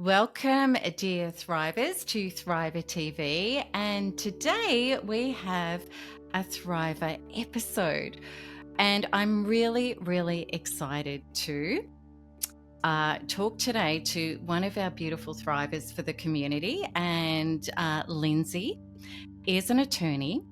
Welcome, dear Thrivers, to Thriver TV. And today we have a Thriver episode. And I'm really, really excited to talk today to one of our beautiful Thrivers for the community. And Lindsay is an attorney,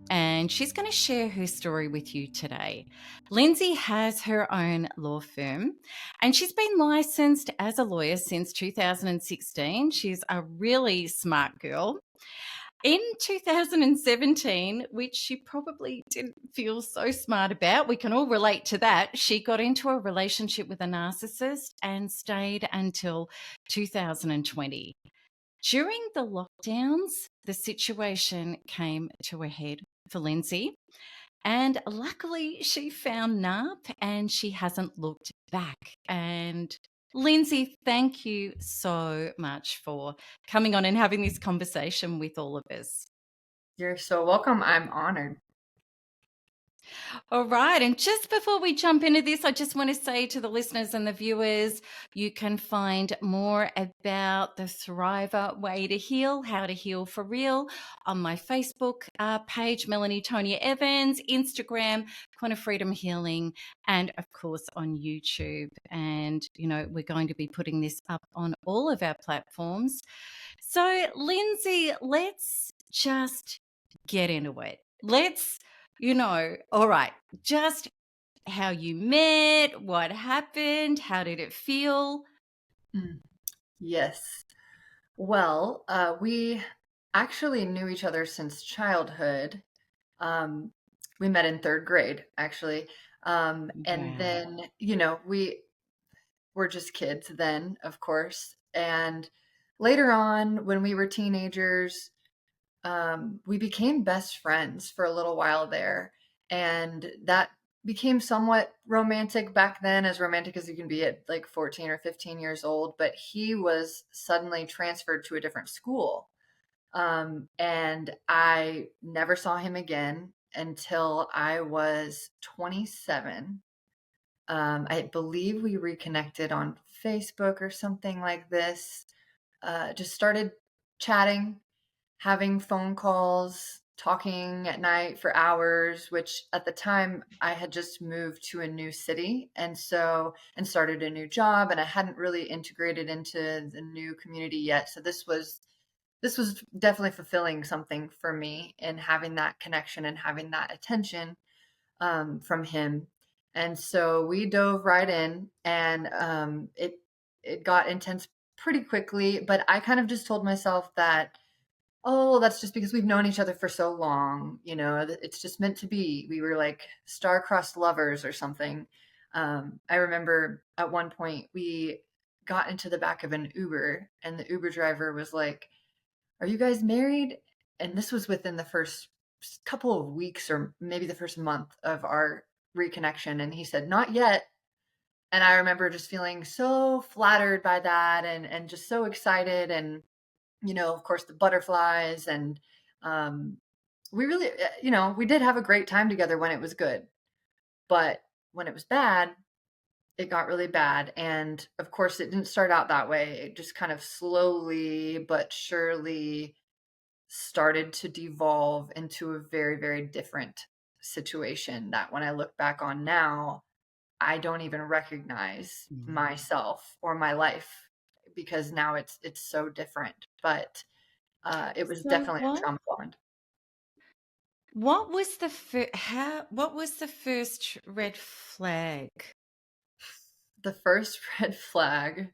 and she's going to share her story with you today. Lindsay has her own law firm, and she's been licensed as a lawyer since 2016. She's a really smart girl. In 2017, which she probably didn't feel so smart about, we can all relate to that, she got into a relationship with a narcissist and stayed until 2020. During the lockdowns, the situation came to a head for Lindsay, and luckily she found NARP and she hasn't looked back. And Lindsay, thank you so much for coming on and having this conversation with all of us. You're so welcome. I'm honored. All right. And just before we jump into this, I just want to say to the listeners and the viewers, you can find more about the Thriver Way to Heal, How to Heal for Real, on my Facebook page, Melanie Tonia Evans, Instagram, Quantum Freedom Healing, and of course on YouTube. And, we're going to be putting this up on all of our platforms. So, Lindsay, let's just get into it. All right, just how you met, what happened, how did it feel? Yes. Well, we actually knew each other since childhood. We met in third grade, actually. And Wow. then, we were just kids then, of course. And later on, when we were teenagers, we became best friends for a little while there. And that became somewhat romantic back then, as romantic as you can be at like 14 or 15 years old. But he was suddenly transferred to a different school. And I never saw him again until I was 27. I believe we reconnected on Facebook or something like this. Just started chatting, having phone calls, talking at night for hours, which at the time I had just moved to a new city and started a new job, and I hadn't really integrated into the new community yet. So this was definitely fulfilling something for me in having that connection and having that attention from him. And so we dove right in, and it got intense pretty quickly. But I kind of just told myself that, oh, that's just because we've known each other for so long. It's just meant to be. We were like star-crossed lovers or something. I remember at one point we got into the back of an Uber, and the Uber driver was like, "Are you guys married?" And this was within the first couple of weeks or maybe the first month of our reconnection. And he said, "Not yet." And I remember just feeling so flattered by that, and just so excited. And, of course, the butterflies. And we really, we did have a great time together when it was good. But when it was bad, it got really bad. And of course, it didn't start out that way. It just kind of slowly but surely started to devolve into a very, very different situation that when I look back on now, I don't even recognize myself or my life, because now it's so different. But it was So definitely a trauma bond. what was what was the first red flag? The first red flag,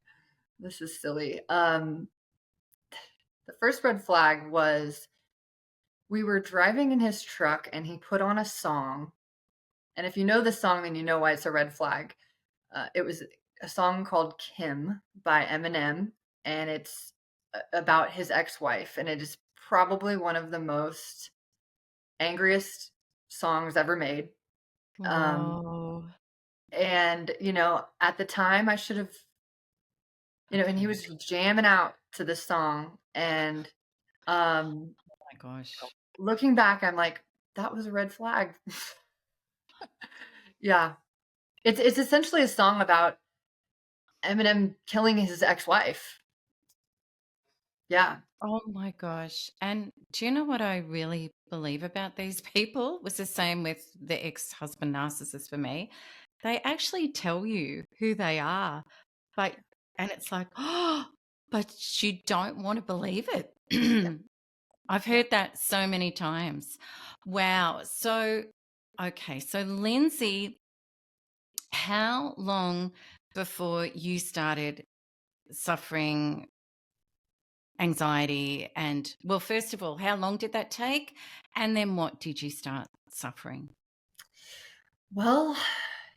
this is silly. The first red flag was we were driving in his truck and he put on a song. And if you know the song, then you know why it's a red flag. It was a song called Kim by Eminem, and it's about his ex-wife. And it is probably one of the most angriest songs ever made. Um, Oh, and, at the time I should have, and he okay. was jamming out to this song. And um, Oh my gosh. looking back, I'm like, that was a red flag. Yeah. It's essentially a song about Eminem killing his ex-wife. Yeah. Oh my gosh. And do you know what I really believe about these people? It was the same with the ex-husband narcissist for me. They actually tell you who they are, but and it's like, oh, but you don't want to believe Yeah. it. I've Yeah. heard that so many times. Wow. So, okay. So, Lindsay, how long before you started suffering anxiety? And, well, first of all, how long did that take? And then what did you start suffering? Well,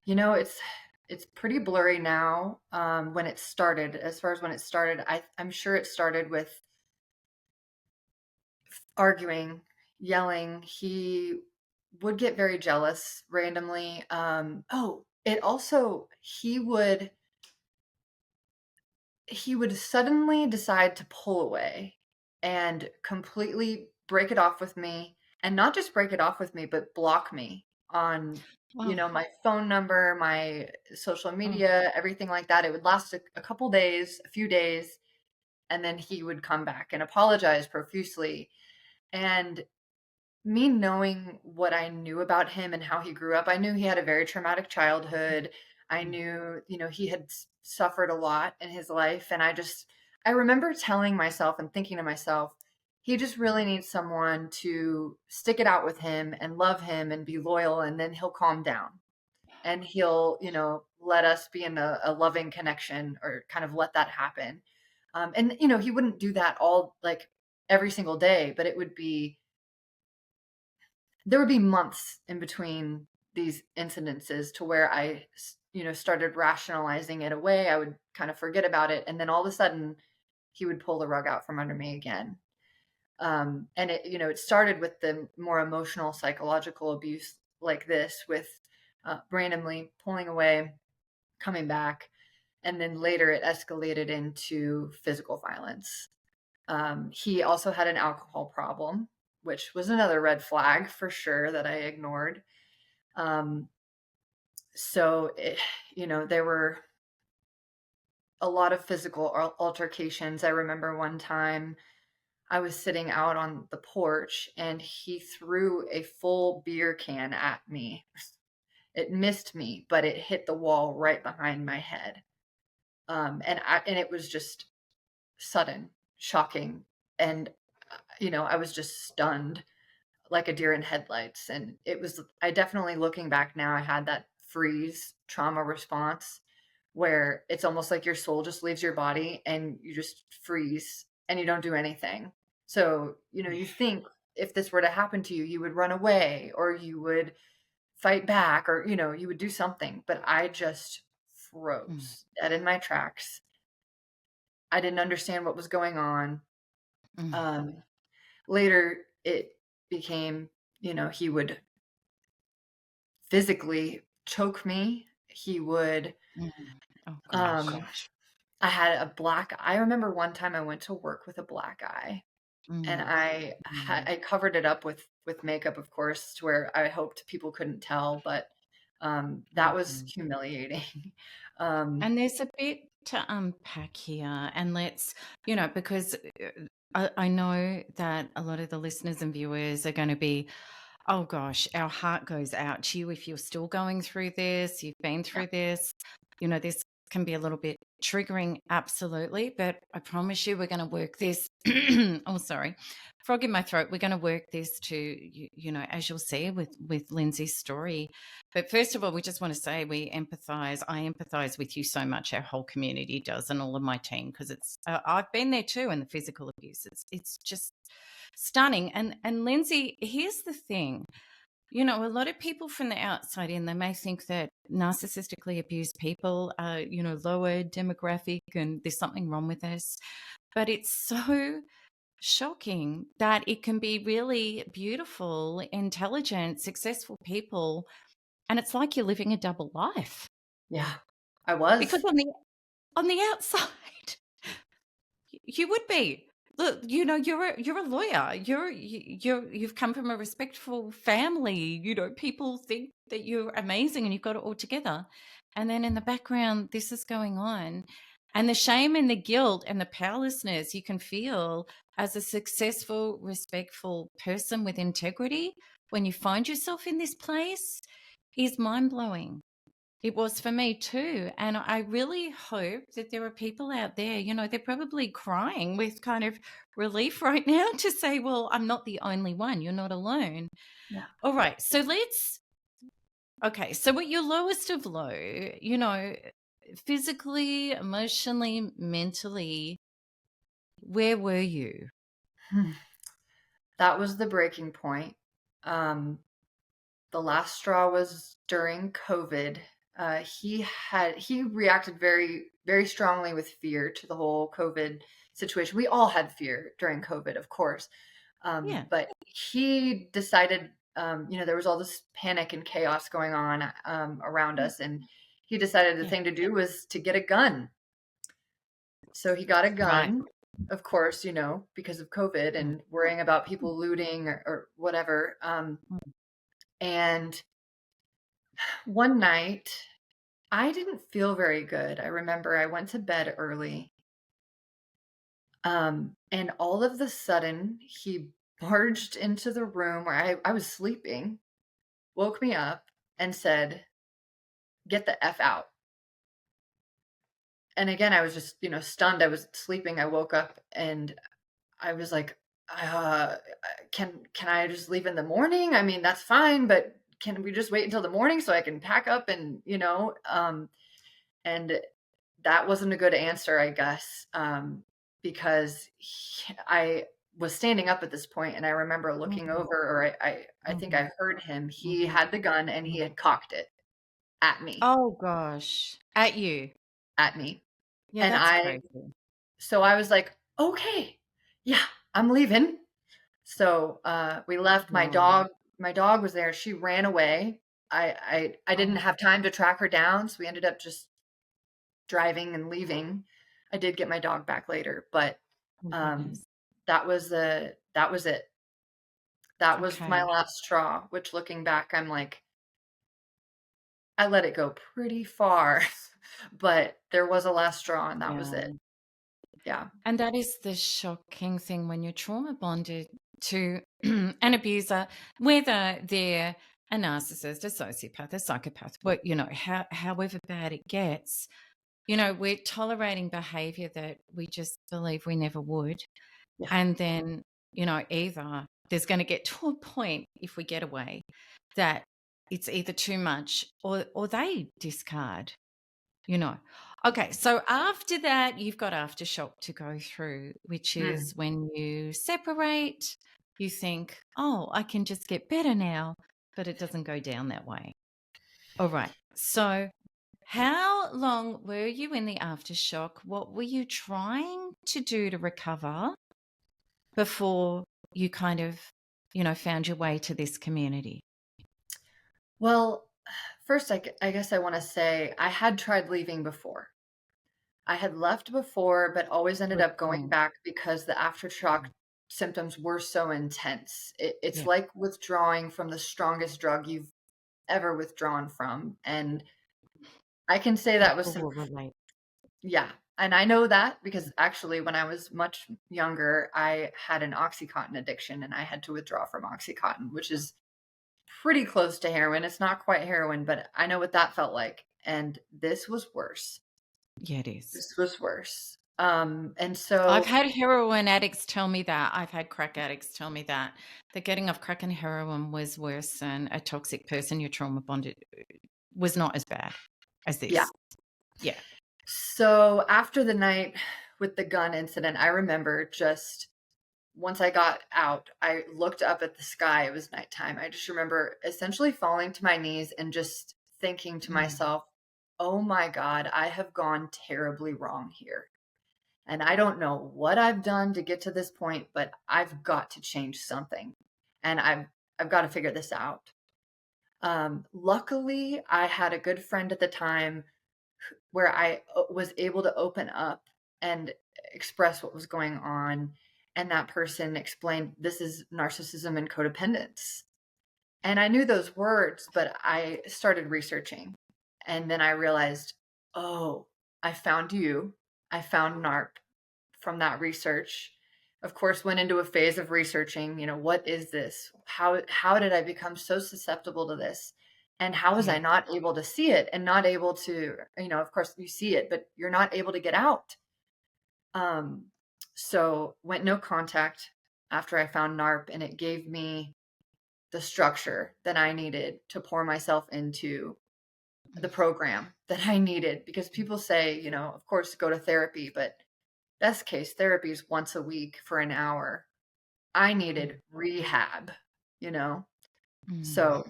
it's pretty blurry now. When it started, as far as when it started, I'm sure it started with arguing, yelling. He would get very jealous randomly. Oh, it also he would suddenly decide to pull away and completely break it off with me, and not just break it off with me, but block me on, Oh, my phone number, my social oh, media, everything like that. It would last a couple days, a few days, and then he would come back and apologize profusely. And me knowing what I knew about him and how he grew up, I knew he had a very traumatic childhood. I mm, knew, he had suffered a lot in his life. And I remember telling myself and thinking to myself, he just really needs someone to stick it out with him and love him and be loyal. And then he'll calm down and he'll, let us be in a loving connection, or kind of let that happen. And, he wouldn't do that all, like, every single day, but there would be months in between these incidences to where started rationalizing it away. I would kind of forget about it. And then all of a sudden, he would pull the rug out from under me again. And it started with the more emotional, psychological abuse like this, with randomly pulling away, coming back. And then later it escalated into physical violence. He also had an alcohol problem, which was another red flag for sure that I ignored. Um, there were a lot of physical altercations. I remember one time I was sitting out on the porch and he threw a full beer can at me. It missed me, but it hit the wall right behind my head. And it was just sudden, shocking, and I was just stunned like a deer in headlights. And I definitely, looking back now, I had that freeze trauma response where it's almost like your soul just leaves your body and you just freeze and you don't do anything. So, you think if this were to happen to you, you would run away or you would fight back, or, you would do something. But I just mm, froze dead in my tracks. I didn't understand what was going on. mm, Um, Later, it became, he would physically choke me. He would, mm. Oh um, gosh. I remember one time I went to work with a black eye, and Mm, mm, I covered it up with makeup, of course, to where I hoped people couldn't tell, but that was mm. humiliating. um, And there's a bit to unpack here, and because I know that a lot of the listeners and viewers are going to be, oh gosh, our heart goes out to you if you're still going through this, you've been yeah, through this. This can be a little bit triggering, absolutely. But I promise you, we're going to work this. Oh, sorry. Frog in my throat. We're going to work this to, as you'll see with Lindsay's story. But first of all, we just want to say we empathize. I empathize with you so much. Our whole community does, and all of my team, because I've been there too, and the physical abuse. It's just stunning. And Lindsay, here's the thing. A lot of people from the outside in, they may think that narcissistically abused people are, lower demographic and there's something wrong with us. But it's so shocking that it can be really beautiful, intelligent, successful people. And it's like you're living a double life yeah, I because was. on the outside, you would be. Look, you're a lawyer. You've come from a respectful family. People think that you're amazing and you've got it all together. And then in the background, this is going on. And the shame and the guilt and the powerlessness you can feel as a successful, respectful person with integrity when you find yourself in this place is mind blowing. It was for me too. And I really hope that there are people out there, they're probably crying with kind of relief right now to say, well, I'm not the only one. You're not alone. Yeah. All right. So at your lowest of low, physically, emotionally, mentally, where were you? Hmm. That was the breaking point. Um, the last straw was during COVID. He reacted very, very strongly with fear to the whole COVID situation. We all had fear during COVID, of course. Yeah. But he decided, there was all this panic and chaos going on around us, and he decided the Yeah. thing to do was to get a gun. So he got a Right. gun, of course, because of COVID Mm, and worrying about people looting or whatever. mm. And one night, I didn't feel very good. I remember I went to bed early. And all of the sudden, he barged into the room where I was sleeping, woke me up, and said, "Get the F out." And again, I was just, stunned. I was sleeping. I woke up and I was like, can I just leave in the morning? I mean, that's fine, but can we just wait until the morning so I can pack up and, and that wasn't a good answer, I guess, because I was standing up at this point, and I remember looking Mhm, over, or I think mhm, I heard him. He mhm, had the gun and he mhm. had cocked it at me, Oh gosh. At you. at me, Yeah, and that's crazy. so I was like, okay, yeah, I'm leaving. So we left. My Wow. dog was there. She ran away. I didn't Oh have time to track her down, so we ended up just driving and leaving. I did get my dog back later, but my um, goodness. that was it. That was my Okay. last straw. Which, looking back, I'm like, I let it go pretty far, but there was a last straw, and that was Yeah. it. Yeah, And that is the shocking thing when you're trauma bonded to an abuser, whether they're a narcissist, a sociopath, a psychopath, but however bad it gets, we're tolerating behavior that we just believe we never would. yeah, And then, either there's going to get to a point if we get away that it's either too much or they discard, you know. Okay, so after that, you've got aftershock to go through, which mm. is when you separate, you think, oh, I can just get better now, but it doesn't go down that way. All right. So, how long were you in the aftershock? What were you trying to do to recover before you kind of, found your way to this community? Well, first, I guess I want to say I had tried leaving before. I had left before, but always ended Good. up going back because the aftershock symptoms were so intense. It's Yeah, like withdrawing from the strongest drug you've ever withdrawn from. And I can say that was people some, will relate. yeah. And I know that because actually, when I was much younger, I had an Oxycontin addiction and I had to withdraw from Oxycontin, which is pretty close to heroin. It's not quite heroin, but I know what that felt like. And this was worse. Yeah, it is. This was worse. And I've so, had heroin addicts tell me that. I've had crack addicts tell me that getting off crack and heroin was worse than a toxic person you're trauma bonded was not as bad as yeah. this. Yeah. So after the night with the gun incident, I remember just once I got out, I looked up at the sky. It was nighttime. I just remember essentially falling to my knees and just thinking to Mm. myself, oh my God, I have gone terribly wrong here. And I don't know what I've done to get to this point, but I've got to change something. And I've got to figure this out. Luckily, I had a good friend at the time where I was able to open up and express what was going on. And that person explained this is narcissism and codependence. And I knew those words, but I started researching. And then I realized, oh, I found you. I found NARP from that research. Of course, went into a phase of researching, what is this? How did I become so susceptible to this? And how was I Yeah. not able to see it and not able to, of course you see it, but you're not able to get out. Um, so went no contact after I found NARP, and it gave me the structure that I needed to pour myself into the program that I needed, because people say, of course, go to therapy, but best case therapy is once a week for an hour. I Mm. needed rehab, you know? Mm. So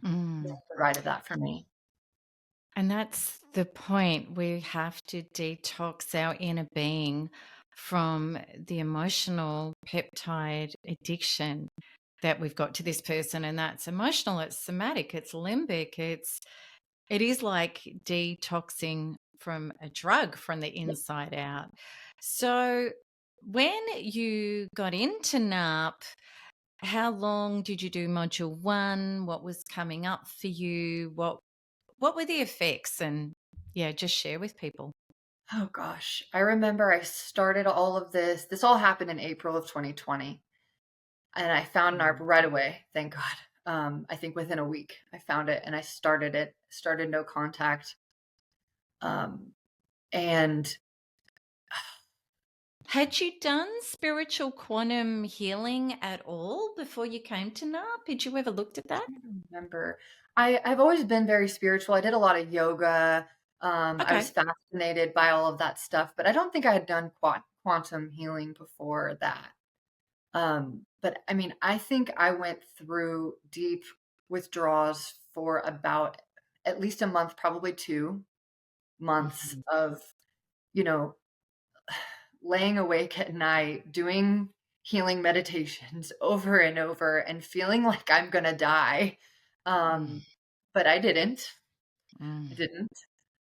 they Mm. provided that for me. And that's the point. We have to detox our inner being from the emotional peptide addiction that we've got to this person. And that's emotional, it's somatic, it's limbic, it is like detoxing from a drug from the Yep. inside out. So when you got into NARP, how long did you do module one? What was coming up for you? What were the effects? And yeah, just share with people. Oh gosh. I remember I started all of this. This all happened in April of 2020. And I found NARP Mm. right away, thank God. I think within a week I found it and I started no contact. Um, and Had you done spiritual quantum healing at all before you came to NARP? Had you ever looked at that? I don't remember. I've always been very spiritual. I did a lot of yoga. I was Okay. fascinated by all of that stuff, but I don't think I had done quantum healing before that. But I mean, I think I went through deep withdrawals for about at least a month, probably 2 months Mhm. of, you know, laying awake at night, doing healing meditations over and over and feeling like I'm going to die. Mm. Um, but I didn't. I Mm. didn't.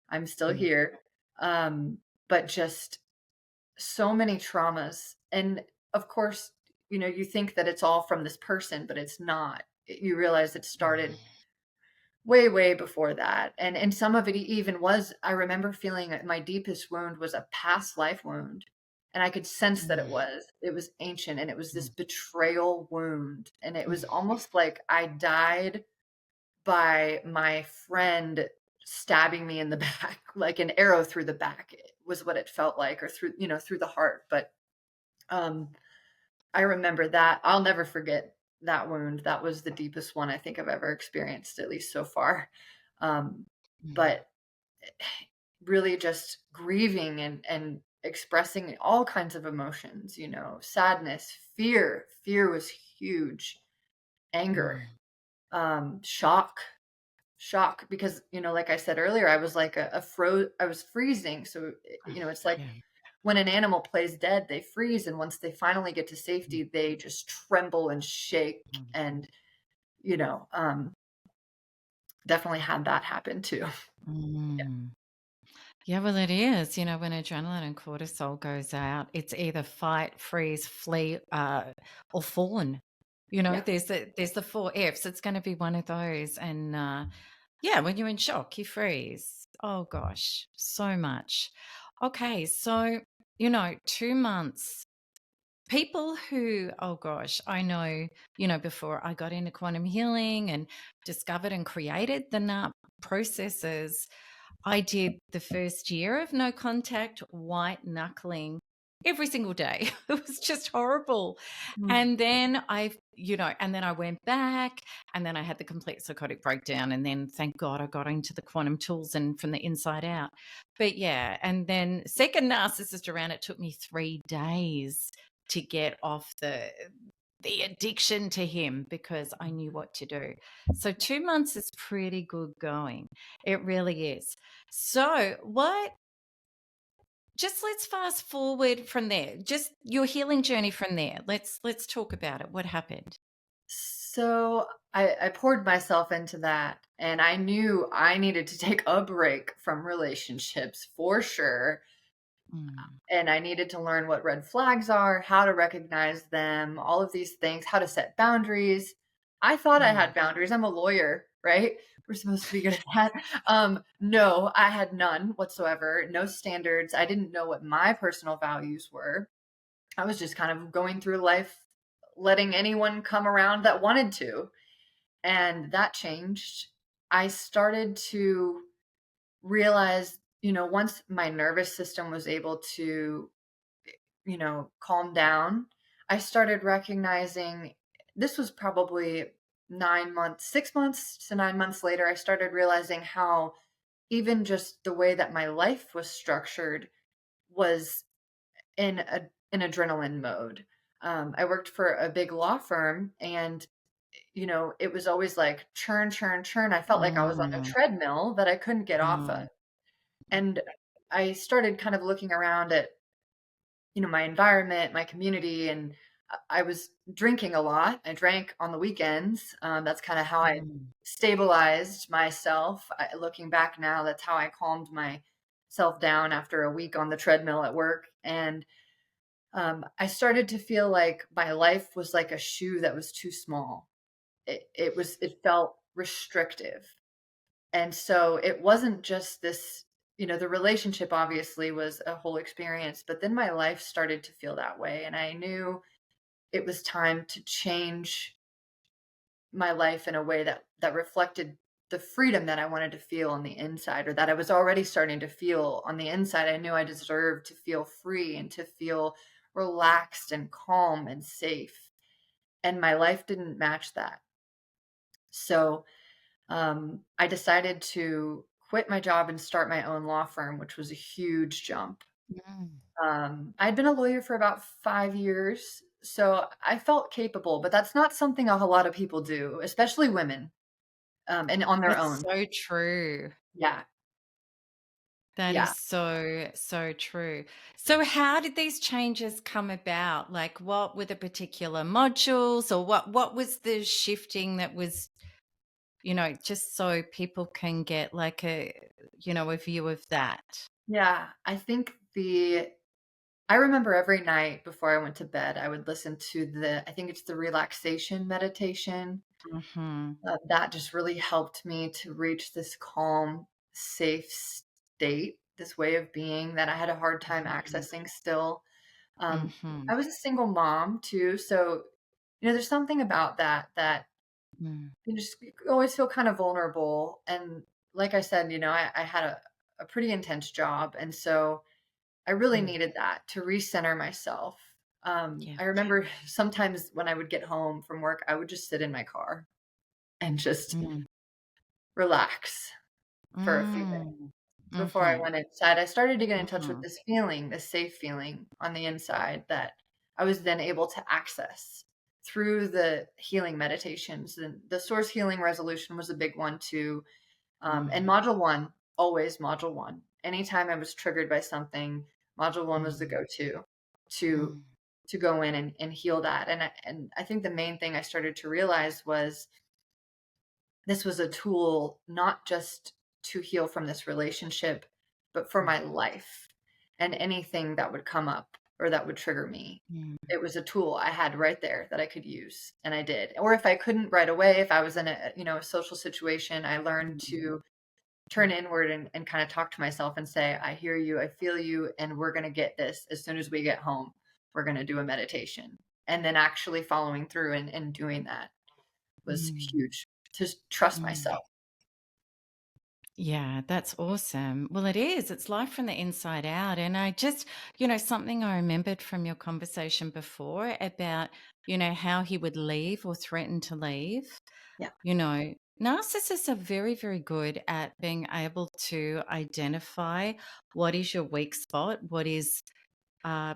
I'm still Mm. here. Um, but just so many traumas. And of course, you think that it's all from this person, but it's not. You realize it started way, way before that. And some of it even was, I remember feeling that my deepest wound was a past life wound. And I could sense that it Mm. was. It was ancient and it was this Mm. betrayal wound. And it was Mm. almost like I died by my friend stabbing me in the back, like an arrow through the back was what it felt like, or through the heart. But um, I remember that. I'll never forget that wound. That was the deepest one I think I've ever experienced, at least so far. Um, Mm. but really just grieving and expressing all kinds of emotions, sadness, fear. Fear was huge, anger, Mm. shock, because like I said earlier, I was like I was freezing. So it's like Yeah. when an animal plays dead, they freeze, and once they finally get to Mm. safety, they just tremble and shake. And you know um definitely had that happen too. Mm. Yeah, well, it is. When adrenaline and cortisol goes out, it's either fight, freeze, flee, or fawn. Yeah. There's the four Fs. It's going to be one of those. And yeah, when you're in shock, you freeze. Oh gosh, so much. Okay, so 2 months. People who, oh gosh, I know, before I got into quantum healing and discovered and created the NAP processes, I did the first year of no contact, white knuckling every single day. It was just horrible. Mm. And then I went back and then I had the complete psychotic breakdown. And then thank God I got into the quantum tools and from the inside out. But yeah, and then second narcissist around, it took me 3 days to get off the addiction to him because I knew what to do. So 2 months is pretty good going. It really is. So let's fast forward from there. Just your healing journey from there. Let's talk about it. What happened? So I poured myself into that, and I knew I needed to take a break from relationships for sure. Mm. And I needed to learn what red flags are, how to recognize them, all of these things, how to set boundaries. I thought I Mm. had boundaries. I'm a lawyer, right? we're supposed to be good at that. No, I had none whatsoever, no standards. I didn't know what my personal values were. I was just kind of going through life, letting anyone come around that wanted to. And that changed. I started to realize, once my nervous system was able to, calm down, I started recognizing this was probably 9 months, 6 months to 9 months later. I started realizing how even just the way that my life was structured was in adrenaline mode. I worked for a big law firm, and it was always like churn, churn, churn. I felt like I was on a Mm, treadmill that I couldn't get off of. mm, And I started kind of looking around at, my environment, my community, and I was drinking a lot. I drank on the weekends. That's kind of how I mm, stabilized myself. Looking back now, that's how I calmed myself down after a week on the treadmill at work. And I started to feel like my life was like a shoe that was too small. It felt restrictive. And so it wasn't just this, the relationship obviously was a whole experience, but then my life started to feel that way. And I knew it was time to change my life in a way that reflected the freedom that I wanted to feel on the inside, or that I was already starting to feel on the inside. I knew I deserved to feel free and to feel relaxed and calm and safe. And my life didn't match that. So I decided to quit my job and start my own law firm, which was a huge jump. mm. I'd been a lawyer for about 5 years, so I felt capable, but that's not something a whole lot of people do, especially women, and on their That's own. so true. Yeah, That yeah, is so, so true. So how did these changes come about? Like what were the particular modules, or what was the shifting that was, just so people can get like a view of that? yeah. I remember every night before I went to bed, I would listen to I think it's the relaxation meditation. Mhm. That just really helped me to reach this calm, safe state, this way of being that I had a hard time Mhm. accessing still. Mhm. I was a single mom too, so there's something about that Mm. you always feel kind of vulnerable. And like I said, I had a pretty intense job, and so I really Mm. needed that to recenter myself. Yeah. I remember sometimes when I would get home from work, I would just sit in my car and just Mm. relax for a few minutes Mm. before I Mhm. went inside. I started to get in touch with Mhm. this feeling, this safe feeling on the inside that I was then able to access through the healing meditations. And the source healing resolution was a big one too. And Mm. module one, always module one. Anytime I was triggered by something, module one was the Mm. go-to to Mm. to go in and heal that. And I think the main thing I started to realize was this was a tool not just to heal from this relationship, but for my life and anything that would come up or that would trigger me. Mm. It was a tool I had right there that I could use, and I did. Or if I couldn't right away, if I was in a social situation, I learned Mm. to turn inward and kind of talk to myself and say, I hear you, I feel you, and we're going to get this as soon as we get home. We're going to do a meditation. And then actually following through and doing that was Mm. huge to trust Mm. myself. Yeah, that's awesome. Well, it is. It's life from the inside out. And I just, something I remembered from your conversation before about, how he would leave or threaten to leave. Yeah. Narcissists are very, very good at being able to identify what is your weak spot, what is our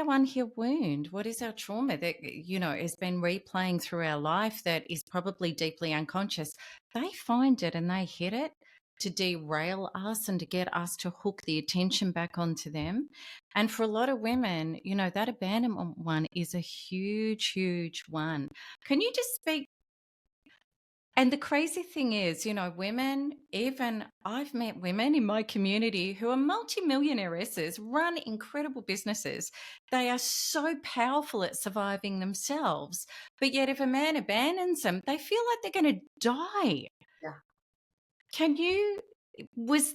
unhealed wound? What is our trauma that, has been replaying through our life that is probably deeply unconscious? They find it and they hit it to derail us and to get us to hook the attention back onto them. And for a lot of women, that abandonment one is a huge, huge one. Can you just speak? And the crazy thing is, women, even I've met women in my community who are multimillionairesses, run incredible businesses. They are so powerful at surviving themselves. But yet, if a man abandons them, they feel like they're going to die. Yeah. Can you was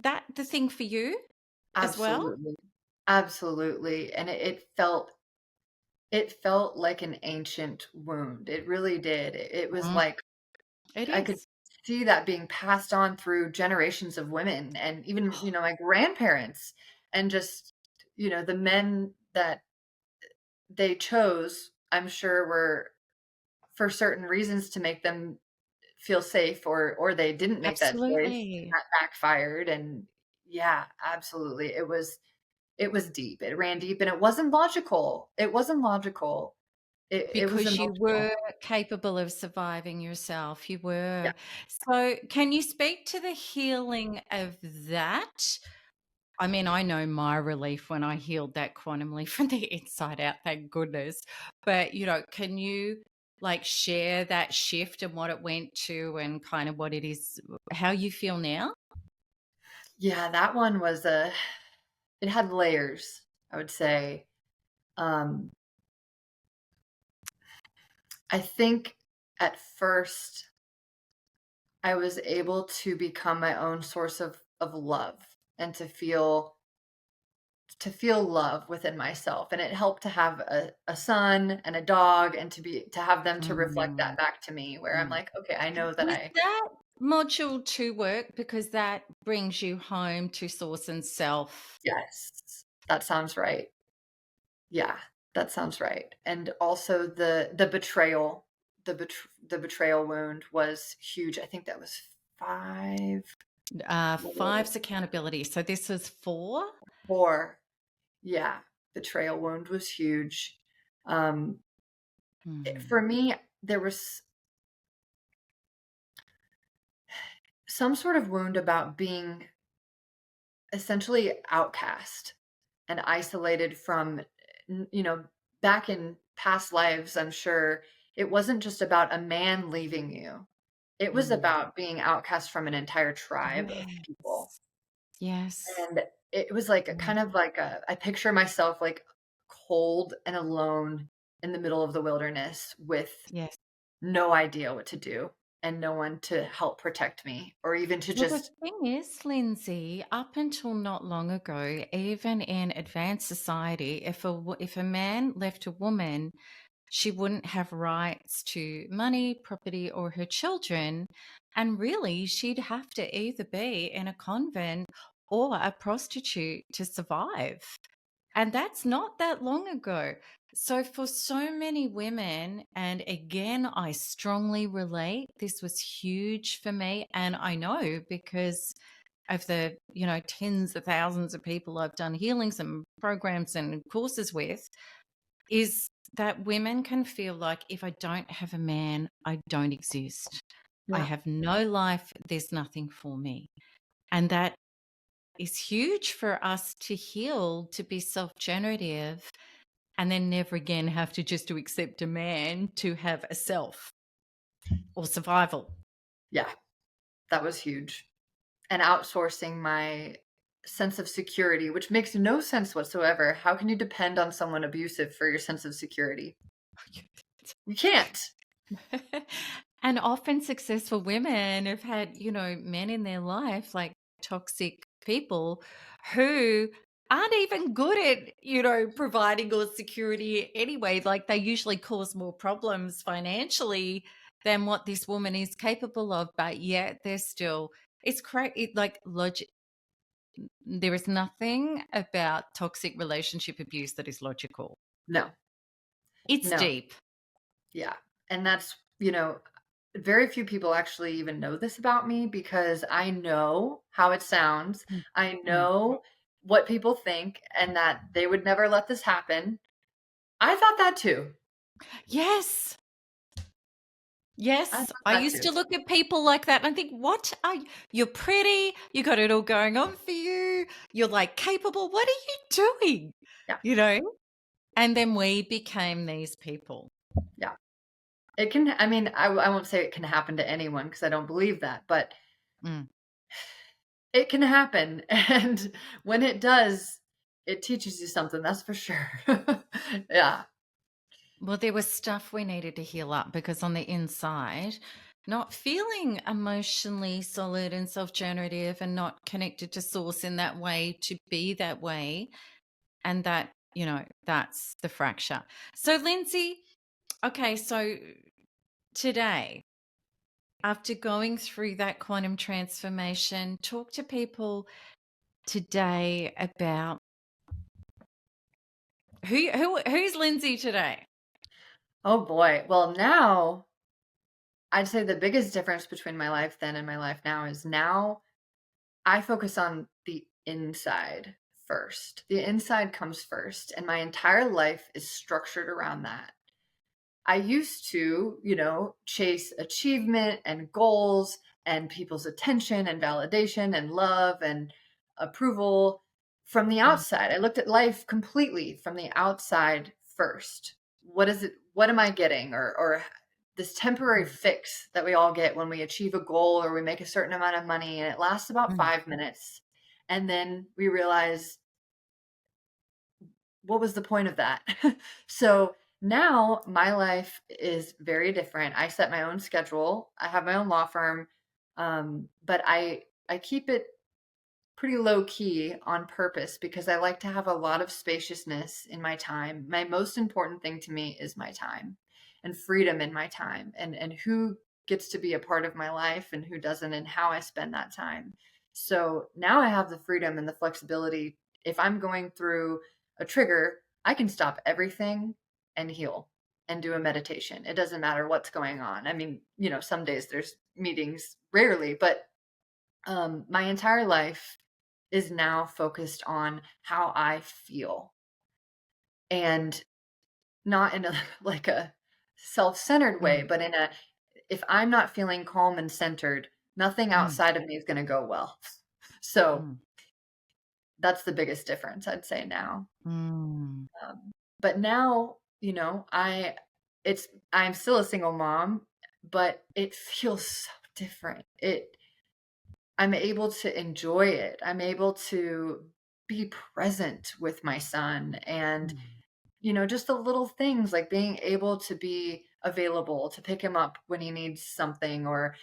that the thing for you as well? Absolutely. Absolutely. And it felt like an ancient wound. It really did. It was Mm, like it I could is. see that being passed on through generations of women and even, my grandparents and just, the men that they chose, I'm sure were for certain reasons to make them feel safe or they didn't make that choice. Absolutely. That backfired and yeah, absolutely. It was deep. It ran deep and it wasn't logical. It wasn't logical. It was Because you emotional. were capable of surviving yourself, you Yeah. were. So, can you speak to the healing of that? I mean, I know my relief when I healed that quantumly from the inside out, thank goodness. But, can you, like, share that shift and what it went to and kind of what it is, how you feel now? Yeah, that one was it had layers, I would say. Um, I think at first I was able to become my own source of love and to feel love within myself, and it helped to have a son and a dog and to have them to reflect Mm, that back to me where I'm mm. like, "Okay, I know that Does I." that module 2 work? Because that brings you home to source and self. Yes, that sounds right. Yeah, that sounds right, and also the betrayal, the betrayal wound was huge. I think that was 5 or 5's accountability. So this is 4? 4. Yeah, betrayal wound was huge. Um, for Mhm. me, there was some sort of wound about being essentially outcast and isolated from, back in past lives, I'm sure it wasn't just about a man leaving you. It was Mm. about being outcast from an entire tribe of people. Yes. Yes. And it was like a Yes. kind of like I picture myself like cold and alone in the middle of the wilderness with Yes. no idea what to do and no one to help protect me or even to Well, the just. thing is, Lindsay, up until not long ago, even in advanced society, if a man left a woman, she wouldn't have rights to money, property, or her children. And really, she'd have to either be in a convent or a prostitute to survive. And that's not that long ago. So, for so many women, and again, I strongly relate, this was huge for me. And I know because of the, tens of thousands of people I've done healings and programs and courses with, is that women can feel like if I don't have a man, I don't exist. I Yeah, have no life. There's nothing for me. And that is huge for us to heal, to be self generative, and then never again have to just to accept a man to have a self or survival. yeah, that was huge. And outsourcing my sense of security, which makes no sense whatsoever. How can you depend on someone abusive for your sense of security? You can't. And often successful women have had, men in their life, like toxic people who aren't even good at, providing or security anyway. Like they usually cause more problems financially than what this woman is capable of, but yet they're still, it's crazy. Like logic, there is nothing about toxic relationship abuse that is logical. No, It's no. deep. Yeah. And that's, very few people actually even know this about me because I know how it sounds. Mm, I mm. know what people think and that they would never let this happen. I thought that too. Yes. I Yes, thought I that used too. to look at people like that and I think, "What are you? You're pretty, you got it all going on for you, you're, like, capable, what are you doing?" Yeah. You know? And then we became these people. Yeah. It can, I mean, I won't say it can happen to anyone because I don't believe that, but Mm. it can happen. And when it does, it teaches you something. That's for sure. Yeah. Well, there was stuff we needed to heal up because on the inside, not feeling emotionally solid and self-generative and not connected to source in that way to be that way. And that, that's the fracture. So, Lindsay, okay, so today, after going through that quantum transformation, talk to people today about who's Lindsay today? Oh boy. Well, now I'd say the biggest difference between my life then and my life now is now I focus on the inside first. The inside comes first, and my entire life is structured around that. I used to, chase achievement and goals and people's attention and validation and love and approval from the Mm, outside. I looked at life completely from the outside first. What is it? What am I getting? Or this temporary mm, fix that we all get when we achieve a goal or we make a certain amount of money and it lasts about mm, 5 minutes. And then we realize, what was the point of that? So now my life is very different. I set my own schedule. I have my own law firm, but I keep it pretty low key on purpose because I like to have a lot of spaciousness in my time. My most important thing to me is my time and freedom in my time and who gets to be a part of my life and who doesn't and how I spend that time. So now I have the freedom and the flexibility. If I'm going through a trigger, I can stop everything and heal and do a meditation. It doesn't matter what's going on. I mean, some days there's meetings, rarely, but my entire life is now focused on how I feel and not in a like a self-centered way, mm, but in a if I'm not feeling calm and centered, nothing mm, outside of me is going to go well. So mm, that's the biggest difference I'd say now. mm. But now, I'm still a single mom, but it feels so different. I'm able to enjoy it. I'm able to be present with my son and, Mm. just the little things like being able to be available to pick him up when he needs something or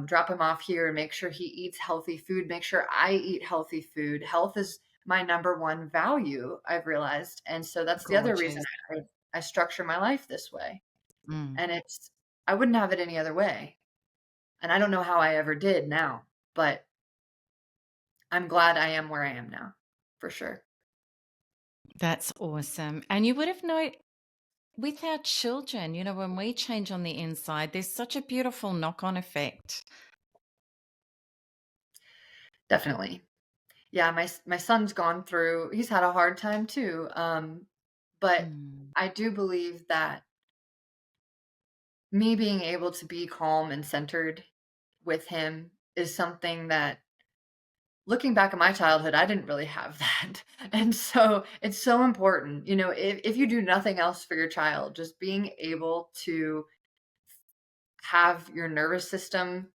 drop him off here and make sure he eats healthy food, make sure I eat healthy food. Health is my number one value, I've realized. And so that's the other reason Gorgeous. I structure my life this way. Mm. And I wouldn't have it any other way. And I don't know how I ever did now, but I'm glad I am where I am now, for sure. That's awesome. And you would have known with our children, when we change on the inside, there's such a beautiful knock on effect. Definitely. Yeah, my son's gone through he's had a hard time too, but Mm, I do believe that me being able to be calm and centered with him is something that looking back at my childhood, I didn't really have that. And so it's so important, if you do nothing else for your child, just being able to have your nervous system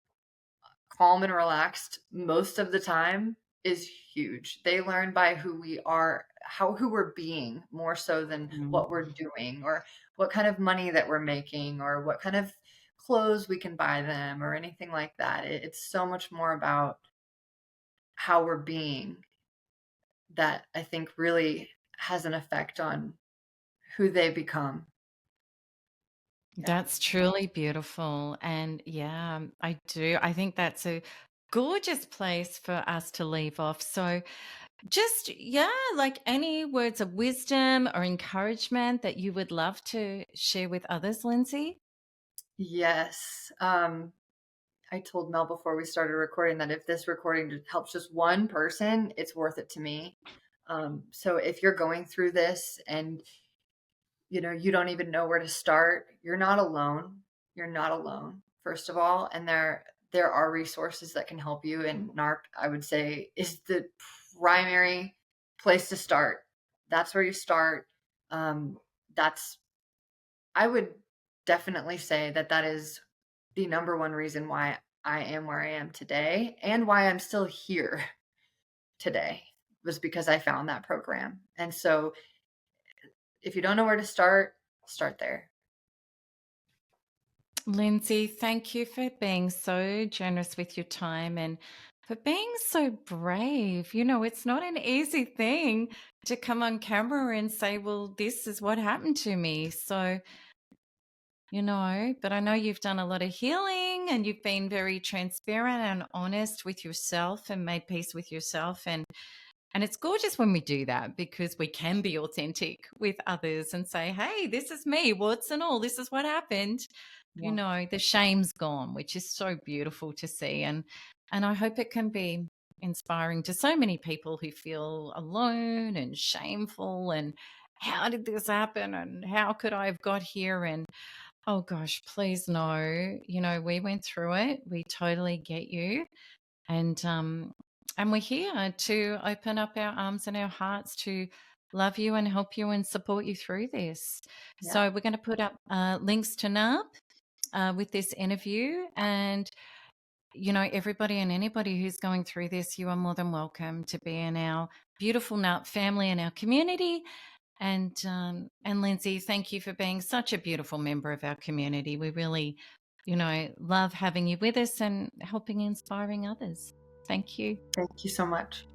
calm and relaxed most of the time is huge. They learn by who we are, who we're being more so than mm. what we're doing or what kind of money that we're making or what kind of clothes we can buy them or anything like that. It's so much more about how we're being that I think really has an effect on who they become. Yeah. That's truly beautiful. And yeah, I do. I think that's a gorgeous place for us to leave off. So, just, yeah, like any words of wisdom or encouragement that you would love to share with others, Lindsay? Yes. I told Mel before we started recording that if this recording helps just one person, it's worth it to me. So if you're going through this and you don't even know where to start, you're not alone. You're not alone, first of all, and there are resources that can help you. And NARC, I would say, is the primary place to start. That's where you start. Um, that's I would definitely say that is the number one reason why I am where I am today and why I'm still here today was because I found that program. And so if you don't know where to start, start there. Lindsay, thank you for being so generous with your time and for being so brave. It's not an easy thing to come on camera and say, well, this is what happened to me. So, but I know you've done a lot of healing and you've been very transparent and honest with yourself and made peace with yourself. And it's gorgeous when we do that because we can be authentic with others and say, hey, this is me, warts and all, this is what happened. Yeah. The shame's gone, which is so beautiful to see. And I hope it can be inspiring to so many people who feel alone and shameful and how did this happen and how could I have got here? And oh gosh, please know, we went through it. We totally get you. And we're here to open up our arms and our hearts to love you and help you and support you through this. Yeah. So we're going to put up links to NARP with this interview. And, everybody and anybody who's going through this, you are more than welcome to be in our beautiful NARP family and our community. And Lindsay, thank you for being such a beautiful member of our community. We really, love having you with us and helping inspiring others. Thank you. Thank you so much.